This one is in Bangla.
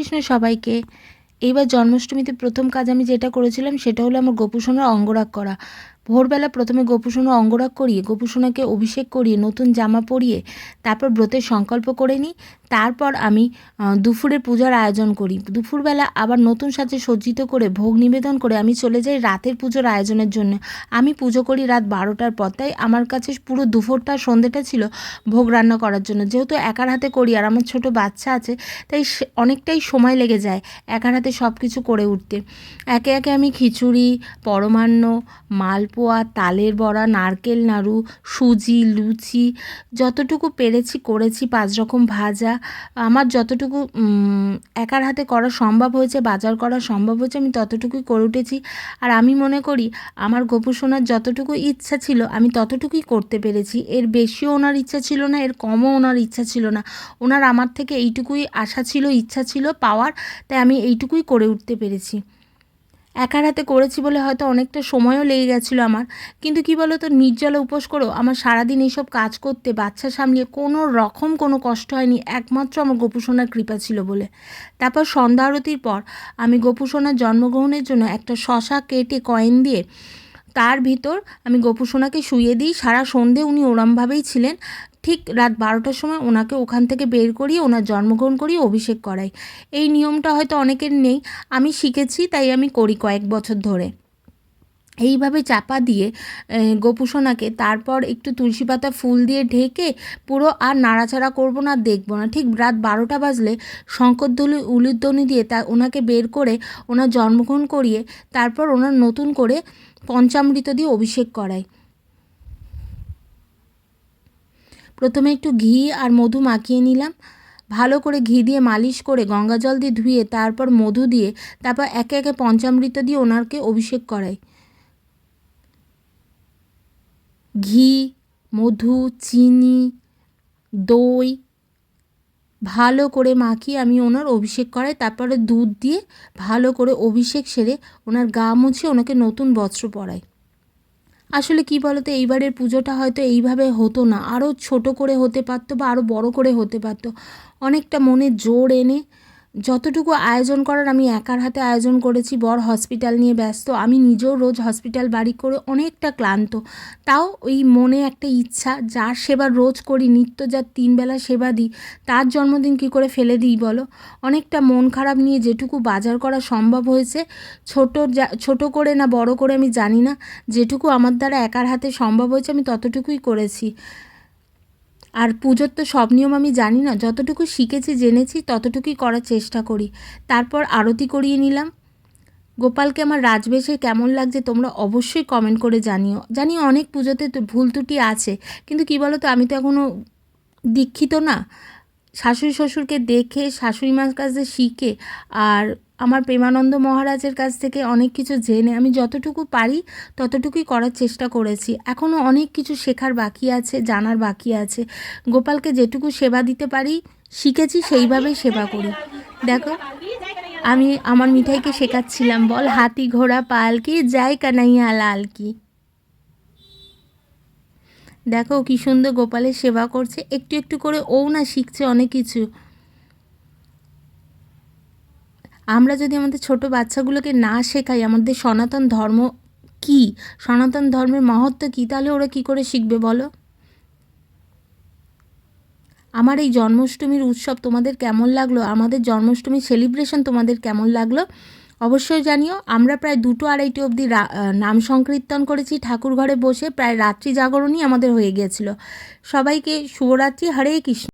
কৃষ্ণ সবাইকে। এইবার জন্মাষ্টমীতে প্রথম কাজ আমি যেটা করেছিলাম সেটা হলো আমার গোপুসোনার অঙ্গরাগ করা। ভোরবেলা প্রথমে গোপুসোনার অঙ্গরাগ করিয়ে গোপুসোনাকে অভিষেক করিয়ে নতুন জামা পরিয়ে তারপর ব্রতের সংকল্প করে নিই। তারপর আমি দুপুরের পূজার আয়োজন করি। দুপুরবেলা আবার নতুন সাজে সজ্জিত করে ভোগ নিবেদন করে আমি চলে যাই রাতের পুজোর আয়োজনের জন্য। আমি পুজো করি রাত 12টার পর, তাই আমার কাছে পুরো দুপুরটা সন্ধ্যেটা ছিল ভোগ রান্না করার জন্য। যেহেতু একার হাতে করি আর আমার ছোট বাচ্চা আছে, তাই অনেকটাই সময় লেগে যায় একার হাতে সব কিছু করে উঠতে। একে একে আমি খিচুড়ি, পরমান্ন, মালপোয়া, তালের বড়া, নারকেল নাড়ু, সুজি, লুচি যতটুকু পেরেছি করেছি। 5 রকম ভাজা, আমার যতটুকু একার হাতে করা সম্ভব হয়েছে, বাজার করা সম্ভব হয়েছে, আমি ততটুকুই করে উঠেছি। আর আমি মনে করি আমার গোপুসোনার যতটুকু ইচ্ছা ছিল আমি ততটুকুই করতে পেরেছি। এর বেশিও ওনার ইচ্ছা ছিল না, এর কমও ওনার ইচ্ছা ছিল না। ওনার আমার থেকে এইটুকুই আশা ছিল, ইচ্ছা ছিল পাওয়ার, তাই আমি এইটুকুই করে উঠতে পেরেছি। একার হাতে করেছি বলে হয়তো অনেকটা সময়ও লেগে গেছিলো আমার। কিন্তু কী বলো তো, নির্জলা উপোস করেও আমার সারাদিন এইসব কাজ করতে, বাচ্চা সামলিয়ে কোনো রকম কোনো কষ্ট হয়নি, একমাত্র আমার গোপুসোনার কৃপা ছিল বলে। তারপর সন্ধ্যা আরতির পর আমি গোপুসোনার জন্মগ্রহণের জন্য একটা শশা কেটে কয়েন দিয়ে তার ভিতর আমি গোপুসোনাকে শুইয়ে দিই। সারা সন্ধে উনি ওরমভাবেই ছিলেন। ঠিক রাত 12টার সময় ওনাকে ওখান থেকে বের করিয়ে ওনার জন্মগ্রহণ করিয়ে অভিষেক করাই। এই নিয়মটা হয়তো অনেকের নেই, আমি শিখেছি তাই আমি করি কয়েক বছর ধরে। এইভাবে চাপা দিয়ে গোপুসোনাকে তারপর একটু তুলসী পাতা ফুল দিয়ে ঢেকে পুরো আর নাড়াচাড়া করবো না, দেখবো না। ঠিক রাত 12টা বাজলে শঙ্করধ্বনি উলুধ্বনি দিয়ে ওনাকে বের করে ওনার জন্মগ্রহণ করিয়ে তারপর ওনার নতুন করে পঞ্চামৃত দিয়ে অভিষেক করাই। প্রথমে একটু ঘি আর মধু মাখিয়ে নিলাম, ভালো করে ঘি দিয়ে মালিশ করে গঙ্গা জল দিয়ে ধুয়ে তারপর মধু দিয়ে তারপর একে একে পঞ্চামৃত দিয়ে ওনাকে অভিষেক করাই। ঘি, মধু, চিনি, দই ভালো করে মাখিয়ে আমি ওনার অভিষেক করাই। তারপরে দুধ দিয়ে ভালো করে অভিষেক সেরে ওনার গা মুছে ওনাকে নতুন বস্ত্র পরাই। আসলে কি বলতো, এইবারের পুজোটা হয়তো এইভাবে হতো না, আরও ছোট করে হতে পারতো বা আরও বড় করে হতে পারতো। অনেকটা মনে জোর এনে যতটুকু আয়োজন করার আমি একার হাতে আয়োজন করেছি। বর হসপিটাল নিয়ে ব্যস্ত, আমি নিজেও রোজ হসপিটাল বাড়ি করে অনেকটা ক্লান্ত। তাও ওই মনে একটা ইচ্ছা, যার সেবা রোজ করি, নিত্য যার 3 বেলা সেবা দিই, তার জন্মদিন কী করে ফেলে দিই বলো। অনেকটা মন খারাপ নিয়ে যেটুকু বাজার করা সম্ভব হয়েছে, ছোট করে না বড় করে আমি জানি না, যেটুকু আমার দ্বারা একার হাতে সম্ভব হয়েছে আমি ততটুকুই করেছি। আর পুজোর তো সব নিয়ম আমি জানি না, যতটুকু শিখেছি জেনেছি ততটুকুই করার চেষ্টা করি। তারপর আরতি করিয়ে নিলাম। গোপালকে আমার রাজবেশে কেমন লাগছে তোমরা অবশ্যই কমেন্ট করে জানিও। অনেক পুজোতে তো ভুল ত্রুটি আছে, কিন্তু কী বলো তো, আমি তো এখনও দীক্ষিত না। শাশুড়ি শ্বশুরকে দেখে, শাশুড়ি মার কাছে শিখে আর আমার প্রেমানন্দ মহারাজের কাছ থেকে অনেক কিছু জেনে আমি যতটুকু পারি ততটুকুই করার চেষ্টা করেছি। এখনও অনেক কিছু শেখার বাকি আছে, জানার বাকি আছে। গোপালকে যেটুকু সেবা দিতে পারি শিখেছি, সেইভাবেই সেবা করি। দেখো, আমি আমার মিঠাইকে শেখাচ্ছিলাম, বল হাতি ঘোড়া পালকি যাই কানাইয়া লাল কি। দেখো কি সুন্দর গোপালের সেবা করছে, একটু একটু করে ও না শিখছে অনেক কিছু। আমরা যদি আমাদের ছোট বাচ্চাগুলোকে না শেখাই আমাদের সনাতন ধর্ম কী, সনাতন ধর্মের মহত্ব কী, তাহলে ওরা কী করে শিখবে বলো। আমার এই জন্মাষ্টমীর উৎসব তোমাদের কেমন লাগলো, আমাদের জন্মাষ্টমীর সেলিব্রেশন তোমাদের কেমন লাগলো অবশ্যই জানিও। আমরা প্রায় 2-2:30 অবধি নাম সংকীর্তন করেছি ঠাকুর ঘরে বসে, প্রায় রাত্রি জাগরণই আমাদের হয়ে গিয়েছিল। সবাইকে শুভরাত্রি, হরে কৃষ্ণ।